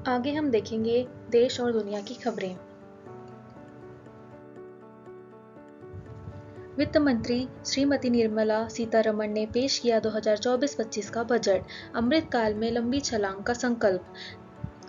आगे हम देखेंगे देश और दुनिया की खबरें। वित्त मंत्री श्रीमती निर्मला सीतारमण ने पेश किया 2024-25 का बजट। अमृतकाल में लंबी छलांग का संकल्प।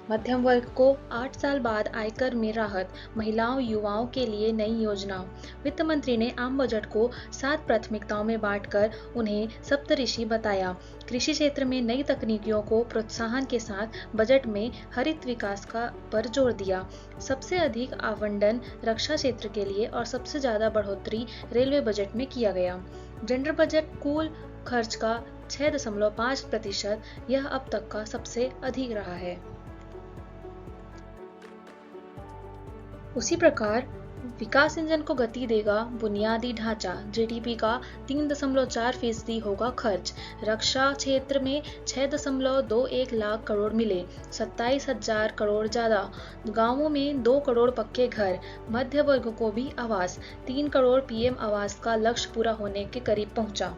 मध्यम वर्ग को 8 साल बाद आयकर में राहत। महिलाओं युवाओं के लिए नई योजना। वित्त मंत्री ने आम बजट को 7 प्राथमिकताओं में बांटकर उन्हें सप्तऋषि बताया। कृषि क्षेत्र में नई तकनीकों को प्रोत्साहन के साथ बजट में हरित विकास पर जोर दिया। सबसे अधिक आवंटन रक्षा क्षेत्र के लिए और सबसे ज्यादा बढ़ोतरी रेलवे बजट में किया गया। जेंडर बजट कुल खर्च का 6.5%, यह अब तक का सबसे अधिक रहा है। उसी प्रकार विकास इंजन को गति देगा बुनियादी ढांचा। जीडीपी का 3.4% होगा खर्च। रक्षा क्षेत्र में 6.21 लाख करोड़ मिले, 27,000 करोड़ ज्यादा। गांवों में 2 करोड़ पक्के घर। मध्य वर्ग को भी आवास। 3 करोड़ पीएम आवास का लक्ष्य पूरा होने के करीब पहुंचा।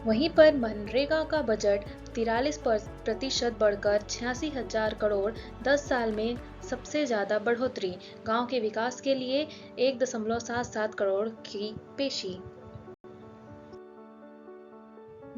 वहीं पर मनरेगा का बजट 43% बढ़कर 86,000 करोड़, 10 साल में सबसे ज्यादा बढ़ोतरी। गांव के विकास के लिए 1.77 करोड़ की पेशी।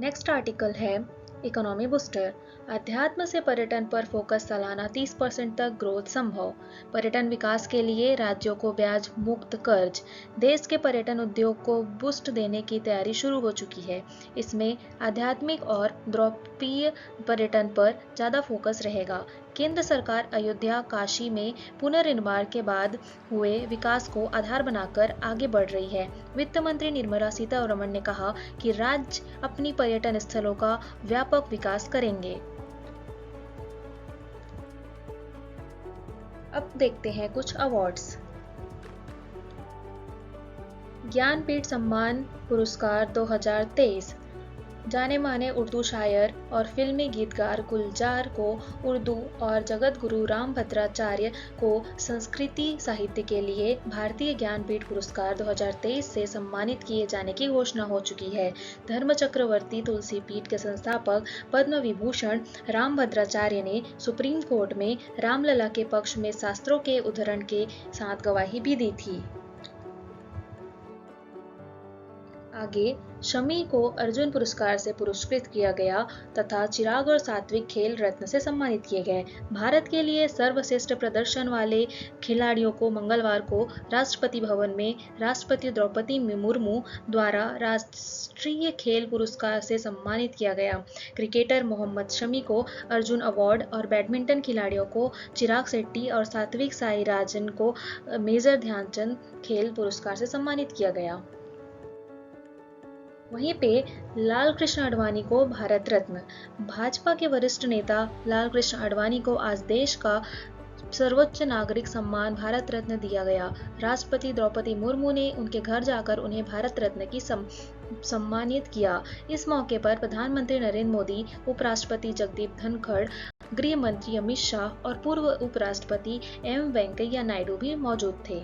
नेक्स्ट आर्टिकल है इकोनॉमी बूस्टर। अध्यात्म से पर्यटन पर फोकस, सालाना 30% तक ग्रोथ संभव। पर्यटन विकास के लिए राज्यों को ब्याज मुक्त कर्ज। देश के पर्यटन उद्योग को बूस्ट देने की तैयारी शुरू हो चुकी है। इसमें आध्यात्मिक और द्रव्यीय पर्यटन पर ज्यादा फोकस रहेगा। केंद्र सरकार अयोध्या काशी में पुनर्निर्माण के बाद हुए विकास को आधार बनाकर आगे बढ़ रही है। वित्त मंत्री निर्मला सीतारमण ने कहा कि राज्य अपनी पर्यटन स्थलों का व्यापक विकास करेंगे। अब देखते हैं कुछ अवार्ड्स। ज्ञानपीठ सम्मान पुरस्कार 2023। जाने माने उर्दू शायर और फिल्मी गीतकार गुलजार को उर्दू और जगत गुरु रामभद्राचार्य को संस्कृति साहित्य के लिए भारतीय ज्ञानपीठ पुरस्कार 2023 से सम्मानित किए जाने की घोषणा हो चुकी है। धर्म चक्रवर्ती तुलसी पीठ के संस्थापक पद्म विभूषण रामभद्राचार्य ने सुप्रीम कोर्ट में रामलला के पक्ष में शास्त्रों के उद्धरण के साथ गवाही भी दी थी। आगे शमी को अर्जुन पुरस्कार से पुरस्कृत किया गया तथा चिराग और सात्विक खेल रत्न से सम्मानित किए गए। भारत के लिए सर्वश्रेष्ठ प्रदर्शन वाले खिलाड़ियों को मंगलवार को राष्ट्रपति भवन में राष्ट्रपति द्रौपदी मुर्मू द्वारा राष्ट्रीय खेल पुरस्कार से सम्मानित किया गया। क्रिकेटर मोहम्मद शमी को अर्जुन अवार्ड और बैडमिंटन खिलाड़ियों को चिराग शेट्टी और सात्विक साईराजन को मेजर ध्यानचंद खेल पुरस्कार से सम्मानित किया गया। वहीं पे लाल कृष्ण आडवाणी को भारत रत्न। भाजपा के वरिष्ठ नेता लाल कृष्ण आडवाणी को आज देश का सर्वोच्च नागरिक सम्मान भारत रत्न दिया गया। राष्ट्रपति द्रौपदी मुर्मू ने उनके घर जाकर उन्हें भारत रत्न की सम्मानित किया। इस मौके पर प्रधानमंत्री नरेंद्र मोदी, उपराष्ट्रपति जगदीप धनखड़, गृह मंत्री अमित शाह और पूर्व उपराष्ट्रपति एम वेंकैया नायडू भी मौजूद थे।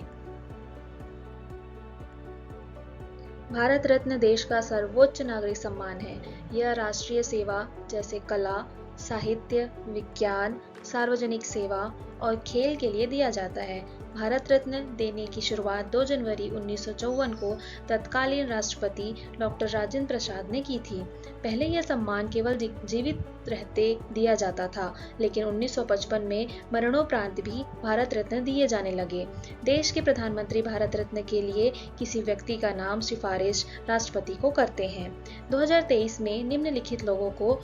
भारत रत्न देश का सर्वोच्च नागरिक सम्मान है। यह राष्ट्रीय सेवा जैसे कला, साहित्य, विज्ञान, सार्वजनिक सेवा और खेल के लिए दिया जाता है। भारत रत्न देने की शुरुआत 2 जनवरी 1954 को तत्कालीन राष्ट्रपति डॉक्टर राजेंद्र प्रसाद ने की थी। पहले यह सम्मान केवल जीवित रहते दिया जाता था, लेकिन 1955 में मरणोपरांत भी भारत रत्न दिए जाने लगे। देश के प्रधानमंत्री भारत रत्न के लिए किसी व्यक्ति का नाम सिफारिश राष्ट्रपति को करते हैं। 2023 में निम्नलिखित लोगों को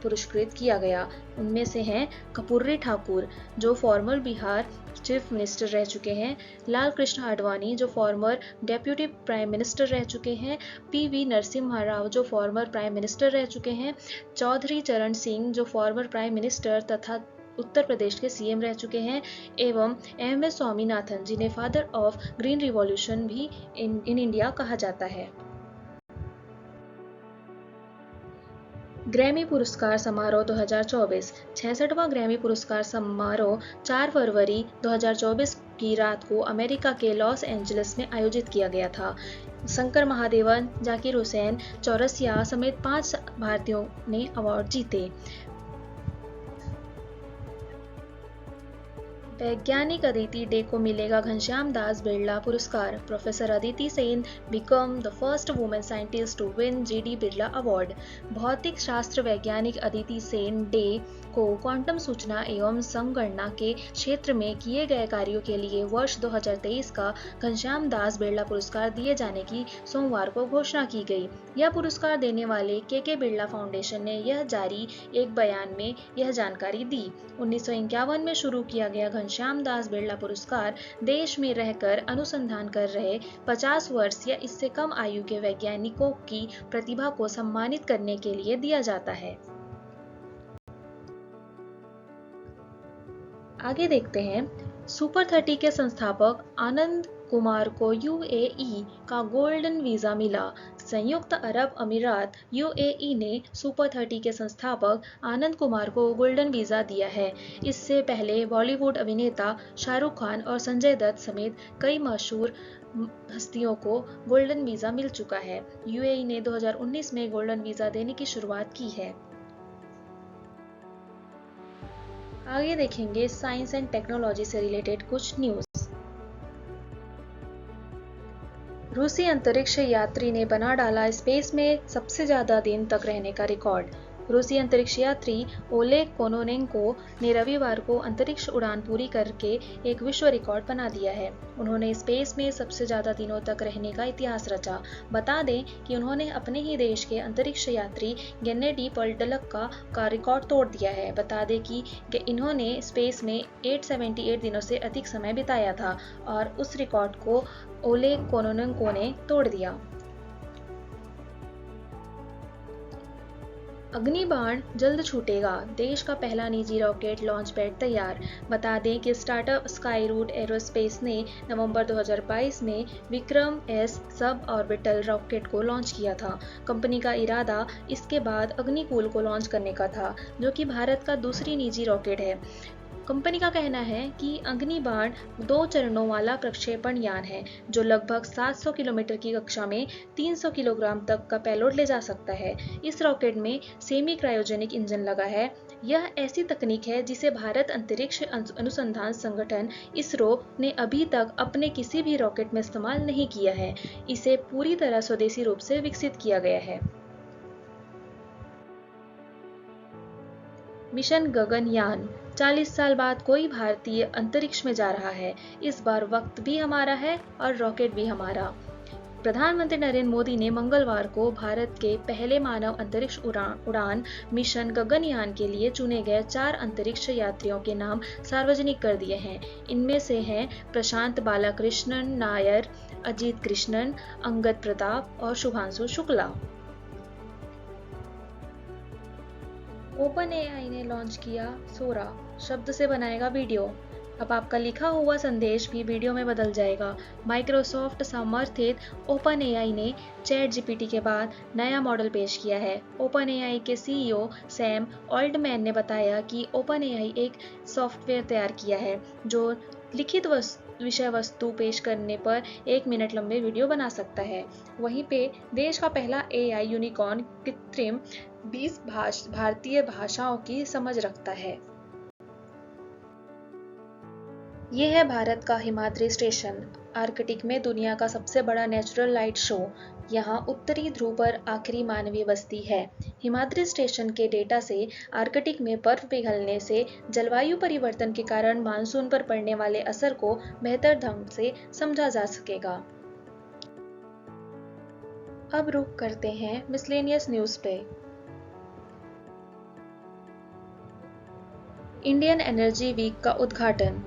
पुरस्कृत किया गया। उनमें से हैं कर्पूरी ठाकुर, जो फॉर्मर बिहार चीफ मिनिस्टर रह चुके हैं, लाल कृष्ण आडवाणी जो फॉर्मर डेप्यूटी प्राइम मिनिस्टर रह चुके हैं, पीवी नरसिम्हा राव जो फॉर्मर प्राइम मिनिस्टर रह चुके हैं, चौधरी चरण सिंह जो फॉर्मर प्राइम मिनिस्टर तथा उत्तर प्रदेश के सीएम रह चुके हैं, एवं एमएस स्वामीनाथन जिन्हें फादर ऑफ ग्रीन रिवॉल्यूशन भी इन इंडिया कहा जाता है। ग्रैमी पुरस्कार समारोह 2024। 66वां ग्रैमी पुरस्कार समारोह 4 फरवरी 2024 की रात को अमेरिका के लॉस एंजलिस में आयोजित किया गया था। शंकर महादेवन, जाकिर हुसैन, चौरसिया समेत 5 भारतीयों ने अवार्ड जीते। वैज्ञानिक अदिति डे को मिलेगा घनश्याम दास बिरला पुरस्कार। Professor Aditi Sen become the first women scientist to win GD Birla award. भौतिक शास्त्र वैज्ञानिक अदिति सेन डे को क्वांटम सूचना एवं संगणना के क्षेत्र में किए गए कार्यों के लिए वर्ष 2023 का घनश्याम दास बिरला पुरस्कार दिए जाने की सोमवार को घोषणा की गई। यह पुरस्कार देने वाले के बिरला फाउंडेशन ने यह जारी एक बयान में यह जानकारी दी। 1951 में शुरू किया गया घनश्याम दास बिरला पुरस्कार देश में रहकर अनुसंधान कर रहे 50 वर्ष या इससे कम आयु के वैज्ञानिकों की प्रतिभा को सम्मानित करने के लिए दिया जाता है। आगे देखते हैं, सुपर 30 के संस्थापक आनंद कुमार को यूएई का गोल्डन वीजा मिला। संयुक्त अरब अमीरात यूएई ने सुपर 30 के संस्थापक आनंद कुमार को गोल्डन वीजा दिया है। इससे पहले बॉलीवुड अभिनेता शाहरुख खान और संजय दत्त समेत कई मशहूर हस्तियों को गोल्डन वीजा मिल चुका है। यूएई ने 2019 में गोल्डन वीजा देने की शुरुआत की है। आगे देखेंगे साइंस एंड टेक्नोलॉजी से रिलेटेड कुछ न्यूज। रूसी अंतरिक्ष यात्री ने बना डाला स्पेस में सबसे ज्यादा दिन तक रहने का रिकॉर्ड। रूसी अंतरिक्ष यात्री ओलेग कोनोनेंको ने रविवार को अंतरिक्ष उड़ान पूरी करके एक विश्व रिकॉर्ड बना दिया है। उन्होंने स्पेस में सबसे ज्यादा दिनों तक रहने का इतिहास रचा। बता दें कि उन्होंने अपने ही देश के अंतरिक्ष यात्री गेनेडी पलडलक का रिकॉर्ड तोड़ दिया है। बता दें कि इन्होंने स्पेस में 878 दिनों से अधिक समय बिताया था और उस रिकॉर्ड को ओलेग कोनोनेंको ने तोड़ दिया। अग्निबाण जल्द छूटेगा, देश का पहला निजी रॉकेट लॉन्च पैड तैयार। बता दें कि स्टार्टअप स्काई रूट एरोस्पेस ने नवंबर 2022 में Vikram S sub orbital rocket को लॉन्च किया था। कंपनी का इरादा इसके बाद अग्निकूल को लॉन्च करने का था, जो कि भारत का दूसरी निजी रॉकेट है। कंपनी का कहना है कि अग्निबाण 2 चरणों वाला प्रक्षेपण यान है, जो लगभग 700 किलोमीटर की कक्षा में 300 किलोग्राम तक का पेलोड ले जा सकता है। इस रॉकेट में सेमी क्रायोजेनिक इंजन लगा है। यह ऐसी तकनीक है जिसे भारत अंतरिक्ष अनुसंधान संगठन इसरो ने अभी तक अपने किसी भी रॉकेट में इस्तेमाल नहीं किया है। इसे पूरी तरह स्वदेशी रूप से विकसित किया गया है। मिशन गगनयान, 40 साल बाद कोई भारतीय अंतरिक्ष में जा रहा है। इस बार वक्त भी हमारा है और रॉकेट भी हमारा। प्रधानमंत्री नरेंद्र मोदी ने मंगलवार को भारत के पहले मानव अंतरिक्ष उड़ान मिशन गगनयान के लिए चुने गए 4 अंतरिक्ष यात्रियों के नाम सार्वजनिक कर दिए हैं। इनमें से हैं प्रशांत बालाकृष्णन नायर, अजीत कृष्णन, अंगद प्रताप और शुभांशु शुक्ला। ओपन एआई ने लॉन्च किया सोरा, शब्द से बनाएगा वीडियो। अब आपका लिखा हुआ संदेश भी वीडियो में बदल जाएगा। माइक्रोसॉफ्ट समर्थित ओपन एआई ने चैट जीपीटी के बाद नया मॉडल पेश किया है। ओपन एआई के सीईओ सैम ऑल्टमैन ने बताया कि ओपन एआई एक सॉफ्टवेयर तैयार किया है जो लिखित विषय वस्तु पेश करने पर 1 मिनट लंबे वीडियो बना सकता है। वहीं पे देश का पहला एआई यूनिकॉर्न कृत्रिम 20 भारतीय भाषाओं की समझ रखता है। ये है भारत का हिमाद्री स्टेशन, आर्कटिक में दुनिया का सबसे बड़ा नेचुरल लाइट शो। यहाँ उत्तरी ध्रुव पर आखिरी मानवीय बस्ती है। हिमाद्री स्टेशन के डेटा से आर्कटिक में बर्फ पिघलने से जलवायु परिवर्तन के कारण मानसून पर पड़ने वाले असर को बेहतर ढंग से समझा जा सकेगा। अब रुक करते हैं मिसलेनियस न्यूज पे। इंडियन एनर्जी वीक का उद्घाटन।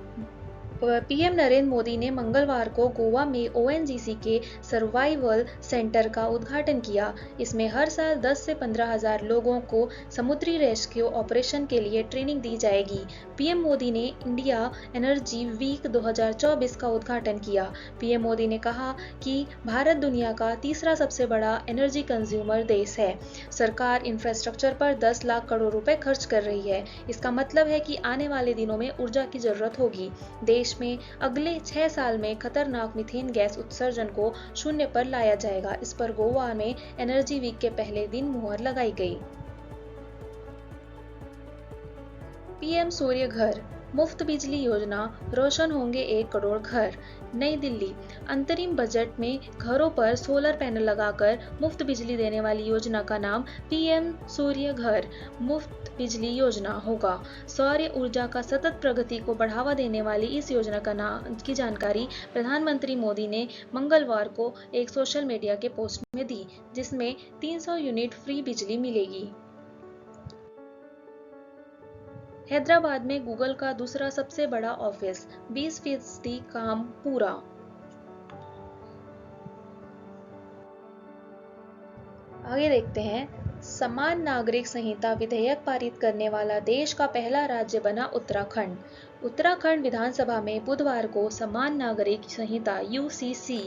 पीएम नरेंद्र मोदी ने मंगलवार को गोवा में ओएनजीसी के सर्वाइवल सेंटर का उद्घाटन किया। इसमें हर साल 10 से 15,000 लोगों को समुद्री रेस्क्यू ऑपरेशन के लिए ट्रेनिंग दी जाएगी। पीएम मोदी ने इंडिया एनर्जी वीक 2024 का उद्घाटन किया। पीएम मोदी ने कहा कि भारत दुनिया का तीसरा सबसे बड़ा एनर्जी कंज्यूमर देश है। सरकार इंफ्रास्ट्रक्चर पर 10 लाख करोड़ रुपए खर्च कर रही है। इसका मतलब है कि आने वाले दिनों में ऊर्जा की जरूरत होगी। देश में अगले 6 साल में खतरनाक मीथेन गैस उत्सर्जन को शून्य पर लाया जाएगा। इस पर गोवा में एनर्जी वीक के पहले दिन मुहर लगाई गई। पीएम सूर्य घर, मुफ्त बिजली योजना, रोशन होंगे 1 करोड़ घर। नई दिल्ली, अंतरिम बजट में घरों पर सोलर पैनल लगाकर मुफ्त बिजली देने वाली योजना का नाम पीएम सूर्य घर मुफ्त बिजली योजना होगा। सौर ऊर्जा का सतत प्रगति को बढ़ावा देने वाली इस योजना की जानकारी प्रधानमंत्री मोदी ने मंगलवार को एक सोशल मीडिया के पोस्ट में दी, जिसमें 300 यूनिट फ्री बिजली मिलेगी। हैदराबाद में गूगल का दूसरा सबसे बड़ा ऑफिस, 20% काम पूरा। आगे देखते हैं, समान नागरिक संहिता विधेयक पारित करने वाला देश का पहला राज्य बना उत्तराखंड। उत्तराखंड विधानसभा में बुधवार को समान नागरिक संहिता यूसीसी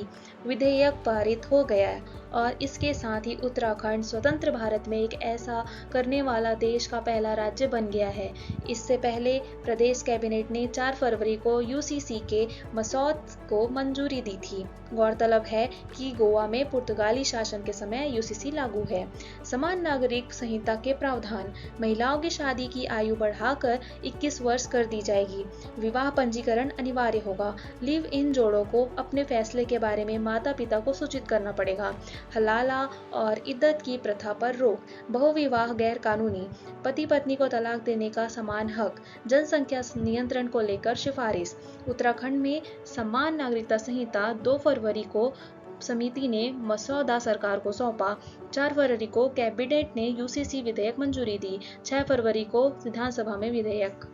विधेयक पारित हो गया और इसके साथ ही उत्तराखंड स्वतंत्र भारत में एक ऐसा करने वाला देश का पहला राज्य बन गया है। इससे पहले प्रदेश कैबिनेट ने 4 फरवरी को यूसीसी के मसौदे को मंजूरी दी थी। गौरतलब है कि गोवा में पुर्तगाली शासन के समय यूसीसी लागू है। समान नागरिक संहिता के प्रावधान, महिलाओं की शादी की आयु बढ़ाकर 21 वर्ष कर दी जाएगी। विवाह पंजीकरण अनिवार्य होगा। लिव इन जोड़ों को अपने फैसले के बारे में माता पिता को सूचित करना पड़ेगा। हलाला और इद्दत की प्रथा पर रोक। बहुविवाह गैर कानूनी। पति पत्नी को तलाक देने का समान हक। जनसंख्या नियंत्रण को लेकर सिफारिश। उत्तराखंड में समान नागरिकता संहिता 2 फरवरी को समिति ने मसौदा सरकार को सौंपा। 4 फरवरी को कैबिनेट ने यूसीसी विधेयक मंजूरी दी। 6 फरवरी को विधानसभा में विधेयक।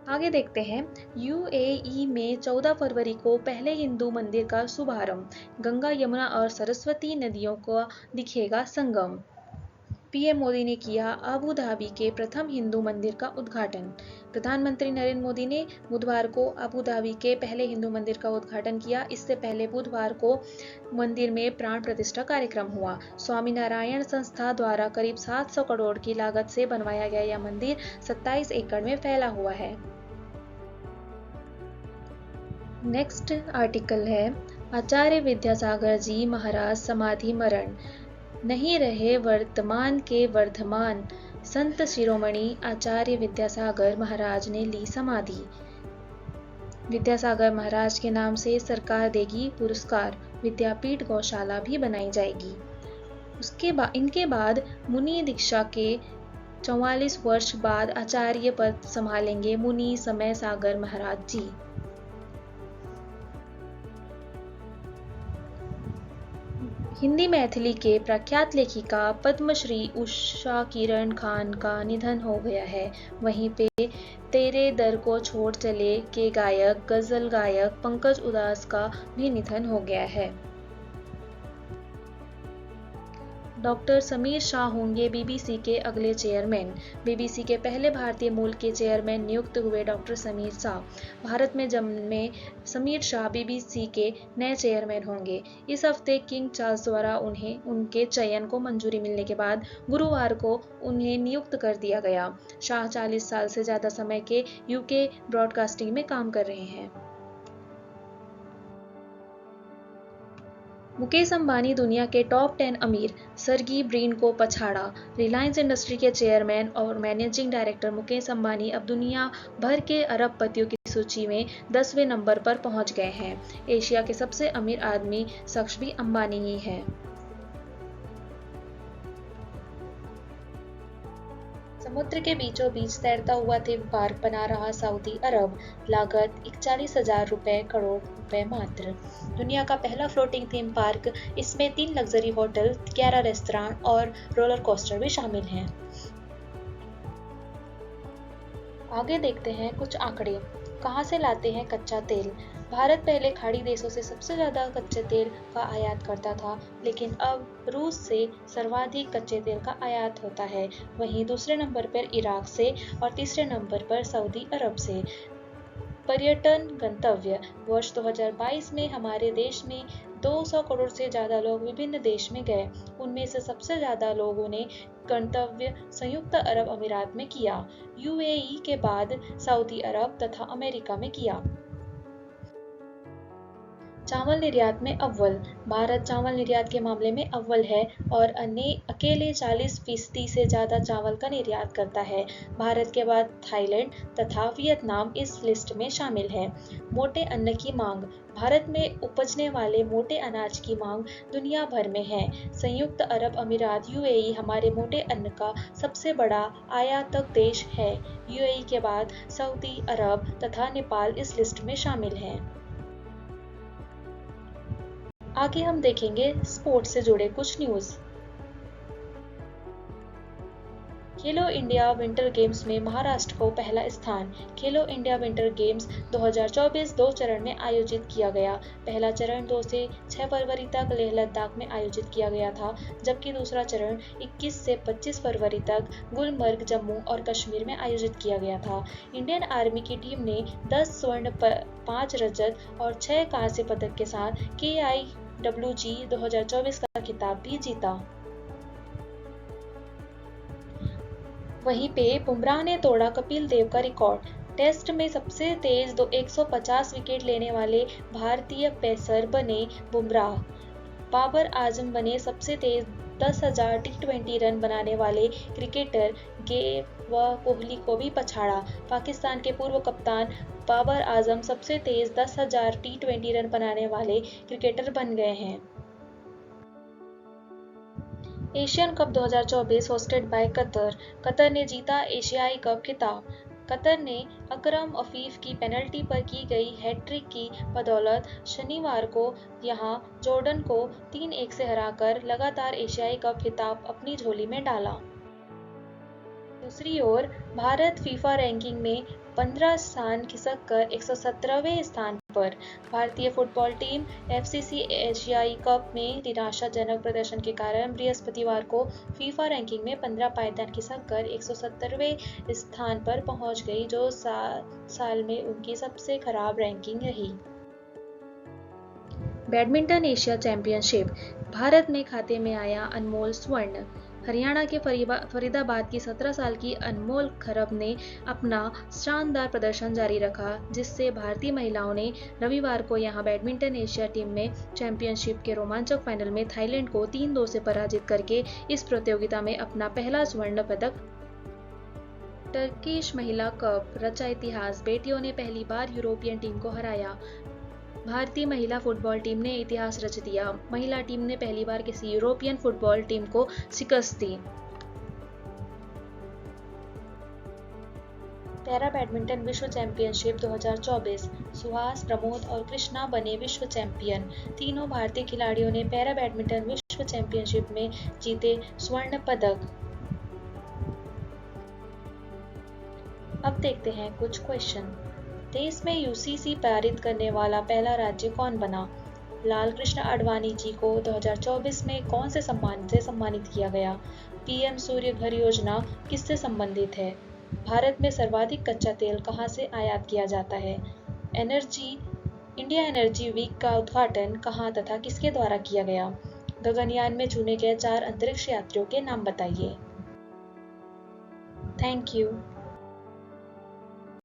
आगे देखते हैं, यूएई में 14 फरवरी को पहले हिंदू मंदिर का शुभारंभ। गंगा, यमुना और सरस्वती नदियों का दिखेगा संगम। पीएम मोदी ने किया अबू धाबी के प्रथम हिंदू मंदिर का उद्घाटन। प्रधानमंत्री नरेंद्र मोदी ने बुधवार को अबू धाबी के पहले हिंदू मंदिर का उद्घाटन किया। इससे पहले बुधवार को मंदिर में प्राण प्रतिष्ठा कार्यक्रम हुआ। स्वामीनारायण संस्था द्वारा करीब 700 करोड़ की लागत से बनवाया गया यह मंदिर 27 एकड़ में फैला हुआ है। नेक्स्ट आर्टिकल है, आचार्य विद्यासागर जी महाराज समाधि मरण। नहीं रहे वर्तमान के वर्धमान, संत शिरोमणि आचार्य विद्यासागर महाराज ने ली समाधि। विद्यासागर महाराज के नाम से सरकार देगी पुरस्कार। विद्यापीठ गौशाला भी बनाई जाएगी। इनके बाद मुनि दीक्षा के 44 वर्ष बाद आचार्य पद संभालेंगे मुनि समय सागर महाराज जी। हिंदी मैथिली के प्रख्यात लेखिका पद्मश्री उषा किरण खान का निधन हो गया है। वहीं पे तेरे दर को छोड़ चले के गायक गजल गायक पंकज उधास का भी निधन हो गया है। डॉक्टर समीर शाह होंगे बीबीसी के अगले चेयरमैन। बीबीसी के पहले भारतीय मूल के चेयरमैन नियुक्त हुए डॉक्टर समीर शाह। भारत में जन्मे समीर शाह बीबीसी के नए चेयरमैन होंगे। इस हफ्ते किंग चार्ल्स द्वारा उनके चयन को मंजूरी मिलने के बाद गुरुवार को उन्हें नियुक्त कर दिया गया। शाह 40 साल से ज्यादा समय के यूके ब्रॉडकास्टिंग में काम कर रहे हैं। मुकेश अंबानी दुनिया के टॉप 10 अमीर, सर्गी ब्रिन को पछाड़ा। रिलायंस इंडस्ट्री के चेयरमैन और मैनेजिंग डायरेक्टर मुकेश अंबानी अब दुनिया भर के अरबपतियों की सूची में 10वें नंबर पर पहुंच गए हैं। एशिया के सबसे अमीर आदमी शख्स भी अंबानी ही है। समुद्र के बीचों बीच तैरता हुआ थीम पार्क बना रहा सऊदी अरब। लागत 41,000 करोड़ रुपए मात्र। दुनिया का पहला फ्लोटिंग थीम पार्क। इसमें 3 लग्जरी होटल, 11 रेस्तरां और रोलर कोस्टर भी शामिल हैं। आगे देखते हैं कुछ आंकड़े। कहां से लाते हैं कच्चा तेल? भारत पहले खाड़ी देशों से सबसे ज्यादा कच्चे तेल का आयात करता था, लेकिन अब रूस से सर्वाधिक कच्चे तेल का आयात होता है। वहीं दूसरे नंबर पर इराक से और तीसरे नंबर पर सऊदी अरब से। पर्यटन गंतव्य। वर्ष 2022 में हमारे देश में 200 करोड़ से ज्यादा लोग विभिन्न देश में गए। उनमें से सबसे ज्यादा लोगों ने गंतव्य संयुक्त अरब अमीरात में किया। यूएई के बाद सऊदी अरब तथा अमेरिका में किया। चावल निर्यात में अव्वल। भारत चावल निर्यात के मामले में अव्वल है और अकेले 40% से ज़्यादा चावल का निर्यात करता है। भारत के बाद थाईलैंड तथा वियतनाम इस लिस्ट में शामिल है। मोटे अन्न की मांग। भारत में उपजने वाले मोटे अनाज की मांग दुनिया भर में है। संयुक्त अरब अमीरात यूएई हमारे मोटे अन्न का सबसे बड़ा आयातक देश है। यूएई के बाद सऊदी अरब तथा नेपाल इस लिस्ट में शामिल हैं। आगे हम देखेंगे स्पोर्ट्स से जुड़े कुछ न्यूज़। खेलो इंडिया विंटर गेम्स में महाराष्ट्र को पहला स्थान। खेलो इंडिया विंटर गेम्स 2024 दो चरण में आयोजित किया गया। पहला चरण 2 से 6 फरवरी तक लेह लद्दाख में आयोजित किया गया था, जबकि दूसरा चरण 21 से 25 फरवरी तक गुलमर्ग, जम्मू और कश्मीर में आयोजित किया गया था। इंडियन आर्मी की टीम ने 10 स्वर्ण, 5 रजत और 6 कांस्य पदक के साथ KIWG 2024 का खिताब भी जीता। वहीं पे बुमराह ने तोड़ा कपिल देव का रिकॉर्ड। टेस्ट में सबसे तेज 150 विकेट लेने वाले भारतीय पेसर बने बुमराह। बाबर आजम बने सबसे तेज 10,000 T20 रन बनाने वाले क्रिकेटर। गेल व कोहली को भी पछाड़ा। पाकिस्तान के पूर्व कप्तान बाबर आजम सबसे तेज 10,000 T20 रन बनाने वाले क्रिकेटर बन गए हैं। Asian cup 2024 hosted by Qatar. Qatar ने जीता एशियाई कप खिताब। कतर ने अकरम अफीफ की पेनल्टी पर की गई हैट्रिक की बदौलत शनिवार को यहां जॉर्डन को 3-1 से हराकर लगातार एशियाई कप खिताब अपनी झोली में डाला। दूसरी ओर भारत फीफा रैंकिंग में 15 स्थान खिसककर 117वें स्थान पर। भारतीय फुटबॉल टीम FCC एशियाई कप में निराशाजनक प्रदर्शन के कारण बृहस्पतिवार को फीफा रैंकिंग में 15 पायदान खिसककर 117वें स्थान पर पहुंच गई, जो साल में उनकी सबसे खराब रैंकिंग रही। Badminton Asia championship. भारत में खाते में आया अनमोल स्वर्ण। हरियाणा के फरीदाबाद की 17 साल की अनमोल खरब ने अपना शानदार प्रदर्शन जारी रखा, जिससे भारतीय महिलाओं ने रविवार को यहां बैडमिंटन एशिया टीम में चैंपियनशिप के रोमांचक फाइनल में थाईलैंड को 3-2 से पराजित करके इस प्रतियोगिता में अपना पहला स्वर्ण पदक। टर्किश महिला कप रचा इतिहास। बेटियों ने पहली बार यूरोपियन टीम को हराया। भारतीय महिला फुटबॉल टीम ने इतिहास रच दिया। महिला टीम ने पहली बार किसी यूरोपियन फुटबॉल टीम को शिकस्त दी। पैरा बैडमिंटन विश्व चैंपियनशिप 2024। सुहास, प्रमोद और कृष्णा बने विश्व चैंपियन। तीनों भारतीय खिलाड़ियों ने पैरा बैडमिंटन विश्व चैंपियनशिप में जीते स्वर्ण पदक। अब देखते हैं कुछ क्वेश्चन। देश में UCC पारित करने वाला पहला राज्य कौन बना? लाल कृष्ण आडवाणी जी को 2024 में कौन से सम्मान से सम्मानित किया गया? PM सूर्य घर योजना किससे संबंधित है? भारत में सर्वाधिक कच्चा तेल कहां से आयात किया जाता है? इंडिया एनर्जी वीक का उद्घाटन कहां तथा किसके द्वारा किया गया? गगनयान में चुने गए 4 अंतरिक्ष यात्रियों के नाम बताइए। Thank you.